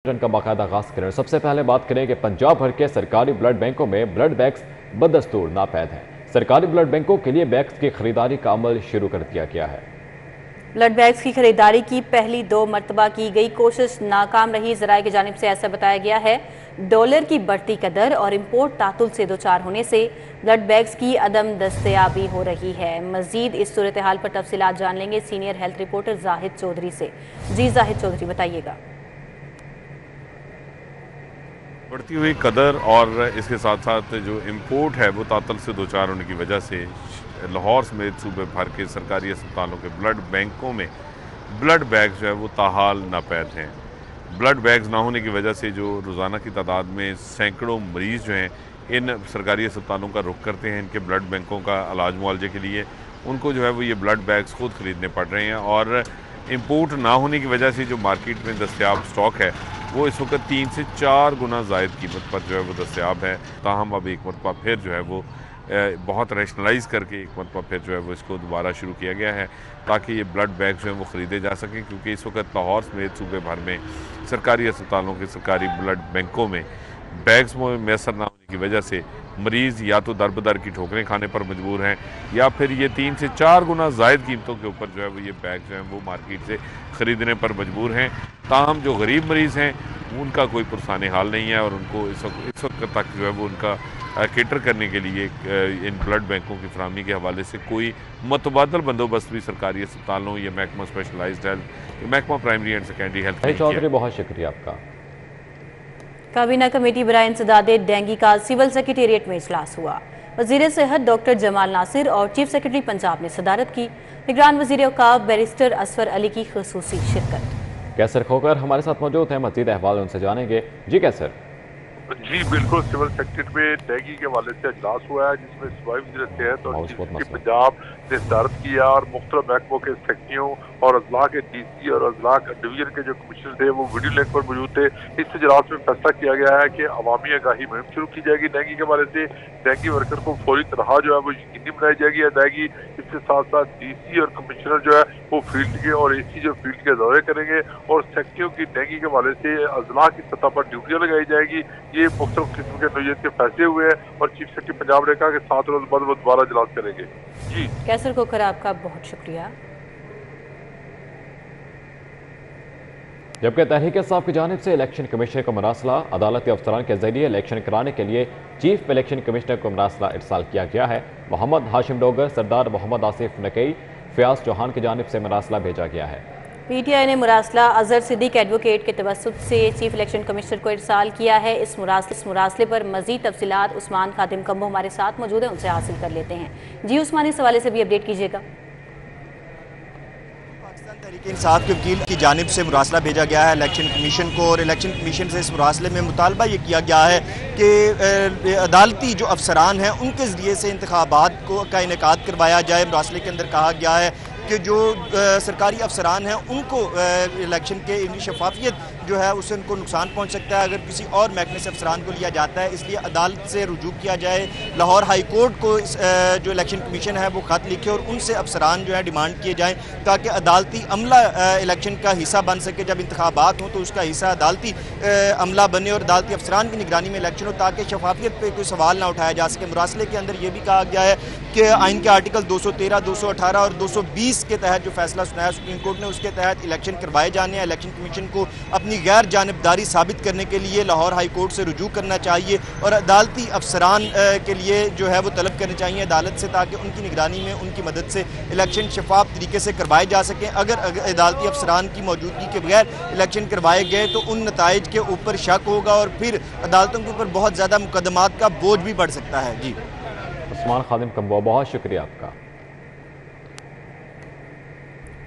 का बाकायदा आगाज करें। सबसे पहले बात करें कि पंजाब भर के सरकारी ब्लड बैंकों में ब्लड बैंक्स बदस्तूर नापैद हैं। सरकारी ब्लड बैंकों के लिए बैंक्स की खरीदारी का अमल शुरू कर दिया गया है। ब्लड बैंक्स की खरीदारी की पहली 2 मरतबा की गई कोशिश नाकाम रही। ज़राए की जानिब से ऐसा बताया गया है। डॉलर की बढ़ती कदर और इम्पोर्ट तातुल से दोचार होने से ब्लड बैंक्स की अदम दस्तयाबी हो रही है। मजीद इस सूरत हाल पर तफसीलात जान लेंगे senior health reporter Zahid Chaudhry से। जी जाहिद चौधरी, बताइएगा। बढ़ती हुई कदर और इसके साथ साथ जो इम्पोर्ट है वो तातल से दो चार होने की वजह से लाहौर समेत सूबे भर के सरकारी अस्पतालों के ब्लड बैंकों में ब्लड बैग्स जो है वो ताहाल नापैद हैं। ब्लड बैग्स ना होने की वजह से जो रोज़ाना की तादाद में सैकड़ों मरीज़ जो हैं इन सरकारी अस्पतालों का रुख करते हैं इनके ब्लड बैंकों का इलाज मुआवजे के लिए, उनको जो है वो ये ब्लड बैग्स खुद ख़रीदने पड़ रहे हैं। और इम्पोर्ट ना होने की वजह से जो मार्केट में दस्तयाब स्टॉक है वो इस वक्त 3 से 4 गुना ज़ायद कीमत पर जो है वो दस्तयाब है। ताहम अब एक मरतबा फिर जो है वो बहुत रैशनलाइज करके एक मरतबा फिर जो है वो इसको दोबारा शुरू किया गया है ताकि ये ब्लड बैग जो है वो ख़रीदे जा सकें, क्योंकि इस वक्त लाहौर समेत सूबे भर में सरकारी अस्पतालों के सरकारी ब्लड बैंकों में बैग्स मैसर ना होने की वजह से मरीज़ या तो दर बदर की ठोकरें खाने पर मजबूर हैं या फिर ये 3 से 4 गुना ज़ायद कीमतों के ऊपर जो है वो ये बैग जो है वो मार्केट से ख़रीदने पर मजबूर हैं। ताहम जो गरीब मरीज़ हैं उनका कोई पुरसाने हाल नहीं है और उनको इस वक्त तक जो है वो उनका केटर करने के लिए इन ब्लड बैंकों की फराहमी के हवाले से कोई मुतबादल बंदोबस्त भी सरकारी अस्पतालों या महकमा स्पेशलाइज्ड हेल्थ या महकमा primary and secondary health. Chaudhry, बहुत शुक्रिया आपका। काबीना कमेटी बराए इंसदादे डेंगू का सिविल सेक्रेटेरिएट में इजलास हुआ। वज़ीर सेहत डॉक्टर जमाल नासिर और चीफ सेक्रेटरी पंजाब ने सदारत की। निगरान वज़ीर औकाफ बैरिस्टर असफर अली की खुसूसी शिरकत। कैसर खोकर हमारे साथ मौजूद हैं, मज़ीद अहवाल उनसे जानेंगे। जी कैसर। जी बिल्कुल, सिविल सेक्रेटरीट में डेंगू के हवाले से इजलास हुआ है जिसमें सूबाई वज़ीर सेहत और चीफ पंजाब ने सदारत किया और मुख्तलिफ महकमों के सेक्रेटरियों और अजला के डीसी और अजला डिवीजन के जो कमिश्नर थे वो वीडियो लिंक पर मौजूद थे। इस इजलास में फैसला किया गया है कि अवामी आगाही मुहिम शुरू की जाएगी डेंगू के हवाले से। डेंगू वर्कर को फौरी तनख्वाह जो है वो यकीनी बनाई जाएगी अदायगी। इसके साथ साथ डीसी और कमिश्नर जो है वो फील्ड के और एसी जो फील्ड के दौरे करेंगे और सेक्रेटरियों की डेंगू के हवाले से अजला की सतह पर ड्यूटियाँ लगाई जाएगी। ये मुख्तलिफ किस्म के नोयत के फैसले हुए हैं और चीफ सेक्रेटरी पंजाब ने कहा कि 7 रोज बाद वो दोबारा इजलास करेंगे। जी कैसर खोकर, आपका बहुत शुक्रिया। जबकि तहरीक इंसाफ की जानिब से इलेक्शन कमीशनर को मरासला अदालती अफसरान के जरिए इलेक्शन कराने के लिए चीफ इलेक्शन कमिश्नर को मरासला इरसाल किया गया है। मोहम्मद हाशिम डोगर, सरदार मोहम्मद आसिफ नकई, फयाज चौहान की जानिब से मरासला भेजा गया है। पीटीआई ने मुरासला अजहर सिद्दीक एडवोकेट के तवस्सुत से चीफ इलेक्शन कमिश्नर को इरसाल किया है। इस मुरासले पर मजीद तफसीलात उस्मान खादिम कम्बो हमारे साथ मौजूद हैं, उनसे हासिल कर लेते हैं। जी उस्मान, इस हवाले से भी अपडेट कीजिएगा। तहरीक इंसाफ के वकील की जानिब से मुरासला भेजा गया है इलेक्शन कमीशन को और इलेक्शन कमीशन से इस मुरासले में मुतालबा ये किया गया है कि अदालती जो अफसरान हैं उनके ज़रिए से इंतखाबात का इनेकाद करवाया जाए। मुरासले के अंदर कहा गया है कि जो सरकारी अफसरान हैं उनको इलेक्शन के इनकी शफाफियत जो है उससे उनको नुकसान पहुंच सकता है अगर किसी और महकमे से अफसरान को लिया जाता है, इसलिए अदालत से रुजू किया जाए। लाहौर हाई कोर्ट को जो इलेक्शन कमीशन है वो खत लिखे और उनसे अफसरान जो है डिमांड किए जाएँ ताकि अदालती अमला इलेक्शन का हिस्सा बन सके। जब इंतखाबात हों तो उसका हिस्सा अदालती अमला बने और अदालती अफसरान की निगरानी में इलेक्शन हो ताकि शफाफियत पर कोई सवाल ना उठाया जा सके। मुरासले के अंदर ये भी कहा गया है कि आइन के आर्टिकल 213, 218 और 220 के तहत जो फैसला सुनाया सुप्रीम कोर्ट ने उसके तहत इलेक्शन करवाए जाने हैं। इलेक्शन कमीशन को अपनी गैर जानिबदारी साबित करने के लिए लाहौर हाई कोर्ट से रुजू करना चाहिए और अदालती अफसरान के लिए जो है वो तलब करने चाहिए अदालत से ताकि उनकी निगरानी में उनकी मदद से इलेक्शन शफाफ तरीके से करवाए जा सकें। अगर अदालती अफसरान की मौजूदगी के बगैर इलेक्शन करवाए गए तो उन नताइज के ऊपर शक होगा और फिर अदालतों के ऊपर बहुत ज़्यादा मुकदमात का बोझ भी बढ़ सकता है। जी उस्मान खादिम कम्बो, बहुत शुक्रिया आपका।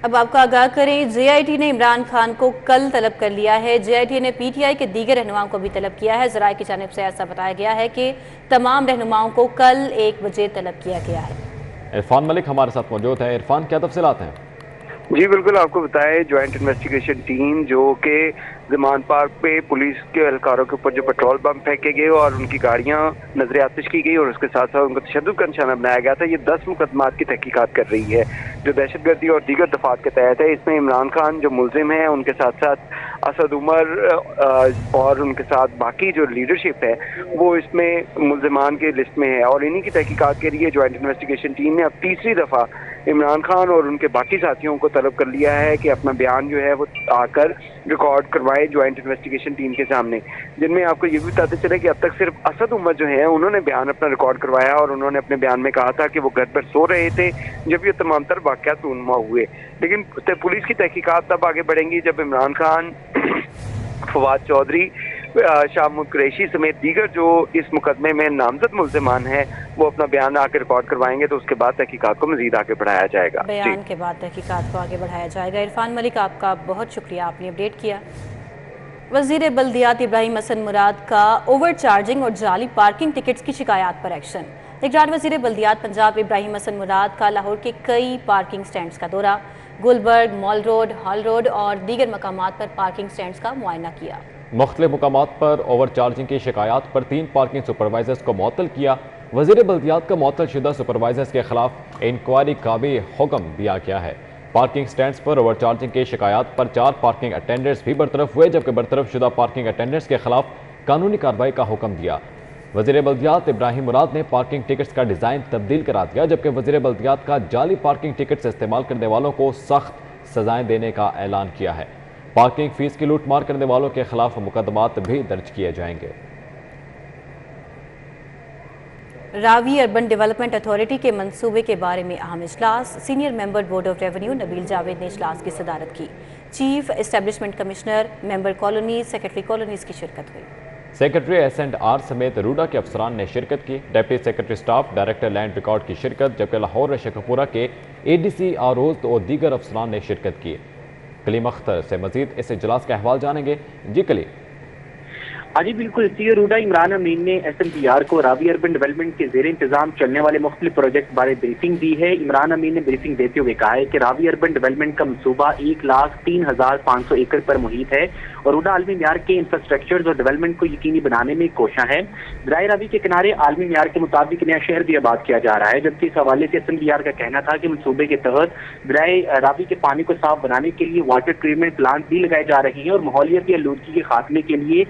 अब आपको आगाह करें, जेआईटी ने इमरान खान को कल तलब कर लिया है। जेआईटी ने पीटीआई के दीगर रहनुमाओं को भी तलब किया है। ज़राए की जानिब से ऐसा बताया गया है कि तमाम रहनुमाओं को कल 1 बजे तलब किया गया है। इरफान मलिक हमारे साथ मौजूद है। इरफान, क्या तफसीलात हैं? जी बिल्कुल, आपको बताएं ज्वाइंट इन्वेस्टिगेशन टीम जो कि ज़मान पार्क पे पुलिस के एहलकारों के ऊपर जो पेट्रोल बम फेंके गए और उनकी गाड़ियां नजर आतिश की गई और उसके साथ साथ उनको तशद्दुद का निशाना बनाया गया था, ये 10 मुकदमात की तहकीकात कर रही है जो दहशतगर्दी और दीगर दफात के तहत है। इसमें इमरान खान जो मुलजिम है उनके साथ साथ اسد عمر اور ان کے ساتھ باقی جو لیڈرشپ ہے وہ اس میں ملزمان کے لسٹ میں ہے، اور انہی کی تحقیقات کے لیے جوائنٹ انویسٹیگیشن ٹیم نے اب تیسری دفعہ عمران خان اور ان کے باقی ساتھیوں کو طلب کر لیا ہے کہ اپنا بیان جو ہے وہ آ کر ریکارڈ کروائے جوائنٹ انویسٹیگیشن ٹیم کے سامنے، جن میں آپ کو یہ بھی بتاتے چلے کہ اب تک صرف اسد عمر جو ہیں انہوں نے بیان اپنا ریکارڈ کروایا، اور انہوں نے اپنے بیان میں کہا تھا کہ وہ گھر پر سو رہے تھے جب یہ تمام تر واقعات رونما ہوئے۔ لیکن پولیس کی تحقیقات تب آگے بڑھیں گی جب عمران خان، فواد چودھری، شاہ محمود قریشی سمیت دیگر جو اس مقدمے میں نامزد ملزمان ہیں وہ اپنا بیان آ کے ریکارڈ کروائیں گے، تو اس کے بعد تحقیقات کو مزید آگے بڑھایا جائے گا۔ بیان کے بعد تحقیقات کو آگے بڑھایا جائے گا۔ عرفان ملک، آپ کا بہت شکریہ، آپ نے اپڈیٹ کیا۔ وزیر بلدیات ابراہیم حسن مراد کا اوور چارجنگ اور جعلی پارکنگ ٹکٹس کی شکایات پر ایکشن۔ نگران وزیر بلدیات پنجاب ابراہیم حسن مراد کا لاہور کے کئی پارکنگ سٹینڈز کا دورہ، گلبرگ، مال روڈ، ہال روڈ اور دیگر مقامات پر پارکنگ سٹینڈز کا معائنہ کیا۔ مختلف مقامات پر اوور چارجنگ کی شکایات پر 3 پارکنگ سپروائزرز کو معطل کیا۔ وزیر بلدیات کا معطل شدہ سپروائزرز کے خلاف انکوائری کا بھی حکم دیا گیا ہے۔ پارکنگ سٹینڈز پر اوور چارجنگ کی شکایات پر 4 پارکنگ اٹینڈنٹس بھی برطرف ہوئے، جبکہ برطرف شدہ پارکنگ اٹینڈنٹس کے خلاف قانونی کارروائی کا حکم دیا۔ وزیر بلدیات ابراہیم مراد نے پارکنگ ٹکٹس کا ڈیزائن تبدیل کرا دیا، جبکہ وزیر بلدیات کا جعلی پارکنگ ٹکٹس استعمال کرنے والوں کو سخت سزائیں دینے کا اعلان کیا ہے۔ پارکنگ فیس کی لوٹ مار کرنے والوں کے خلاف مقدمات بھی درج کیے جائیں گے۔ راوی اربن ڈیولپمنٹ اتھارٹی کے منصوبے کے بارے میں اہم اجلاس، senior member board of revenue Nabeel Javed نے اجلاس کی صدارت کی۔ Chief establishment commissioner, member colonies, secretary colonies کی شرکت ہوئی۔ سیکرٹری ایس&آر سمیت روڈا کے افسران نے شرکت کی۔ Deputy secretary staff, director land record کی شرکت، جبکہ لاہور اور شیخوپورہ کے ADC آروز اور دیگر افسران نے شرکت کی۔ کلیم اختر سے مزید اس اجلاس کا احوال جانیں گے۔ جی کلیم۔ جی بالکل، سی او روڈا عمران امین نے SMPR کو راوی اربن ڈیولپمنٹ کے زیر انتظام چلنے والے مختلف پروجیکٹ بارے بریفنگ دی ہے۔ عمران امین نے بریفنگ دیتے ہوئے کہا ہے کہ راوی اربن ڈیولپمنٹ کا منصوبہ 1,03,500 ایکڑ پر محیط ہے اور روڈا عالمی معیار کے انفراسٹرکچرز اور ڈیولپمنٹ کو یقینی بنانے میں کوشاں ہے۔ درائے راوی کے کنارے عالمی معیار کے مطابق نیا شہر بھی آباد کیا جا رہا ہے، جبکہ اس حوالے سے SMPR کا کہنا تھا کہ منصوبے کے تحت درائے راوی کے پانی کو صاف بنانے کے لیے واٹر ٹریٹمنٹ پلانٹ بھی لگائے جا رہے ہیں اور ماحولیاتی آلودگی کے خاتمے کے لیے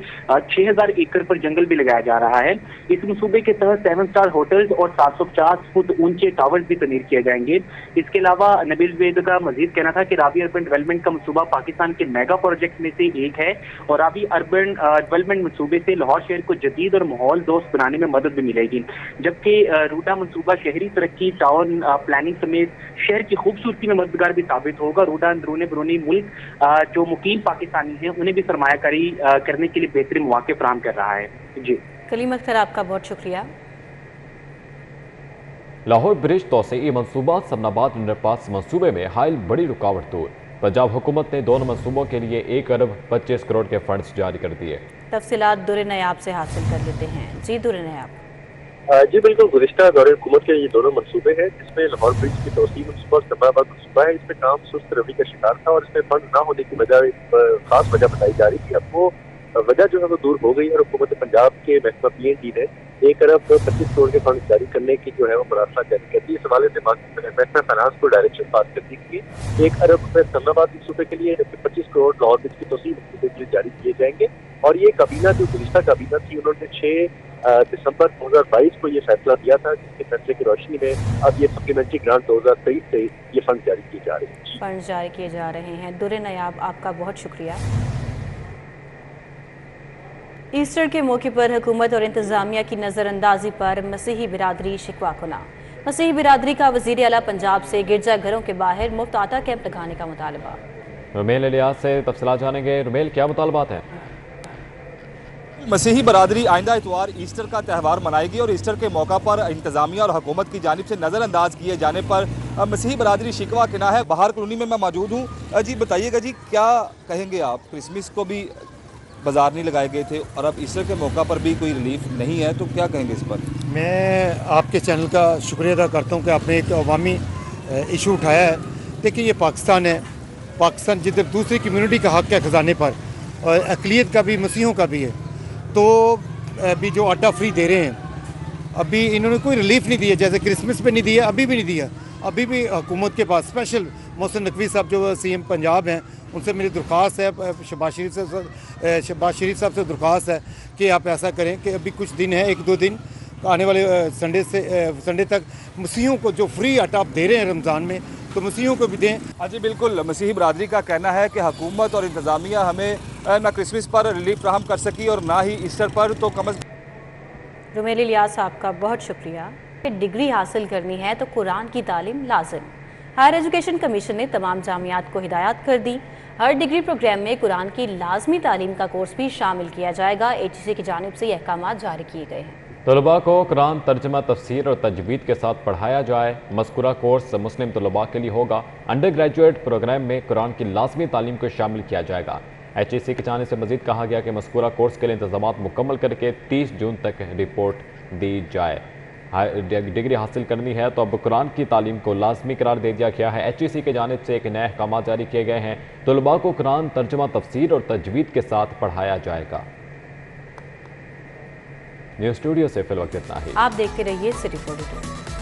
6,000 ایکڑ پر جنگل بھی لگایا جا رہا ہے۔ اس منصوبے کے تحت 7 اسٹار ہوٹلز اور 750 فٹ اونچے ٹاورز بھی تعمیر کیے جائیں گے۔ اس کے علاوہ نبیل جاوید کا مزید کہنا تھا کہ راوی اربن ڈیولپمنٹ کا منصوبہ پاکستان کے میگا پروجیکٹ میں سے ایک ہے اور راوی اربن ڈیولپمنٹ منصوبے سے لاہور شہر کو جدید اور ماحول دوست بنانے میں مدد بھی ملے گی، جبکہ روڈا منصوبہ شہری ترقی، ٹاؤن پلاننگ سمیت شہر کی خوبصورتی میں مددگار بھی ثابت ہوگا۔ روڈا اندرون بیرونی ملک جو مقیم پاکستانی ہیں انہیں بھی سرمایہ کاری کرنے کے لیے بہترین مواقع فراہم کر رہا ہے۔ جی کلیم اختر، آپ کا بہت شکریہ۔ لاہور برج توسیعی منصوبات سمناباد انڈر پاس منصوبے میں حائل بڑی رکاوٹ دور۔ پنجاب حکومت نے دونوں منصوبوں کے لیے 1 ارب 25 کروڑ کے فنڈز جاری کر دیے۔ تفصیلات دور نیاب سے حاصل کر لیتے ہیں۔ جی دور نیاب۔ جی بالکل، گزشتہ دور حکومت کے یہ دونوں منصوبے ہیں جس میں لاہور برج کی توسیع منصوبہ اور سمناباد منصوبہ ہے۔ اس میں کام سست روی کا شکار تھا اور اس میں فنڈ نہ ہونے کی وجہ خاص وجہ بتائی جا رہی تھی۔ اب وہ وجہ جو ہے وہ دور ہو گئی اور حکومت پنجاب کے محکمہ PND نے 1 ارب 25 کروڑ کے فنڈ جاری کرنے کی جو ہے وہ مراسلہ جاری کر دی۔ اس حوالے سے محکمہ فائنانس کو ڈائریکشن پاس کر دی گئی۔ 1 ارب روپے سمناباد منصوبے کے لیے جبکہ 25 کروڑ لاہور برج کی توسیع منصوبے کے لیے جاری کیے جائیں گے۔ اور یہ کابینہ جو گزشتہ کابینہ تھی انہوں نے 6 دسمبر 2022 کو یہ فیصلہ دیا تھا، جس کے فیصلے کی روشنی میں اب یہ سپلیمنٹری گرانٹ 2023 سے یہ فنڈ جاری کیے جا رہے ہیں۔ فنڈ جاری کیے جا رہے ہیں۔ دور نیاب، آپ کا بہت شکریہ۔ ایسٹر کے موقع پر حکومت اور انتظامیہ کی نظر اندازی پر مسیحی برادری شکوہ کناں۔ مسیحی برادری کا وزیر اعلیٰ پنجاب سے گرجا گھروں کے باہر مفت آٹا کیمپ لگانے کا مطالبہ۔ رمیل الیاس سے تفصیلات جانیں گے۔ رمیل، کیا مطالبات ہیں؟ مسیحی برادری آئندہ اتوار ایسٹر کا تہوار منائے گی اور ایسٹر کے موقع پر انتظامیہ اور حکومت کی جانب سے نظر انداز کیے جانے پر مسیحی برادری شکوہ کنا ہے۔ بہار کالونی میں موجود ہوں۔ جی بتائیے گا، جی کیا کہیں گے آپ؟ کرسمس کو بھی بازار نہیں لگائے گئے تھے اور اب ایسٹر کے موقع پر بھی کوئی ریلیف نہیں ہے، تو کیا کہیں گے اس پر؟ میں آپ کے چینل کا شکریہ ادا کرتا ہوں کہ آپ نے ایک عوامی ایشو اٹھایا ہے۔ دیکھیں یہ پاکستان ہے، پاکستان جدھر دوسری کمیونٹی کا حق ہے خزانے پر اور اقلیت کا بھی مسیحوں کا بھی ہے، تو ابھی جو آٹا فری دے رہے ہیں ابھی انہوں نے کوئی ریلیف نہیں دیا، جیسے کرسمس پہ نہیں دیا، ابھی بھی نہیں دیا۔ ابھی بھی حکومت کے پاس اسپیشل محسن نقوی صاحب جو CM پنجاب ہیں उनसे मेरी दरख्वास्त है, शहबाज शरीफ साहब से दरख्वास्त है कि आप ऐसा करें कि अभी कुछ दिन है, 1-2 दिन आने वाले संडे तक मसीहों को जो फ्री आटा आप दे रहे हैं रमज़ान में, तो मसीहों को भी दें। हाँ जी बिल्कुल, मसीही बरादरी का कहना है कि हुकूमत और इंतज़ामिया हमें ना क्रिसमस पर रिलीफ फ्राहम कर सकी और ना ही ईस्टर पर, तो कम रुमेल इलियास साहब का बहुत शुक्रिया। डिग्री हासिल करनी है तो कुरान की तालीम लाजिम। हायर एजुकेशन कमीशन ने तमाम जामियात को हिदायत कर दी, हर डिग्री प्रोग्राम में कुरान की लाजमी तालीम का कोर्स भी शामिल किया जाएगा। HEC की जानिब से ये अहकाम जारी किए गए हैं। तलबा को कुरान तर्जमा, तफसीर और तजवीद के साथ पढ़ाया जाए। मज़कूरा कोर्स मुस्लिम तलबा के लिए होगा। अंडर ग्रेजुएट प्रोग्राम में कुरान की लाजमी तालीम को शामिल किया जाएगा। HEC की जानिब से मजीद कहा गया कि मज़कूरा कोर्स के लिए इंतजाम मुकम्मल करके 30 जून तक रिपोर्ट दी जाए। डिग्री हासिल करनी है तो अब कुरान की तालीम को लाजमी करार दे दिया गया है। HEC की जानिब से एक नए अहकाम जारी किए गए हैं। तलबा को कुरान तर्जमा, तफसीर और तजवीद के साथ पढ़ाया जाएगा। न्यूज़ स्टूडियो से फिल वक्त इतना ही। आप देखते रहिए सिटी 42।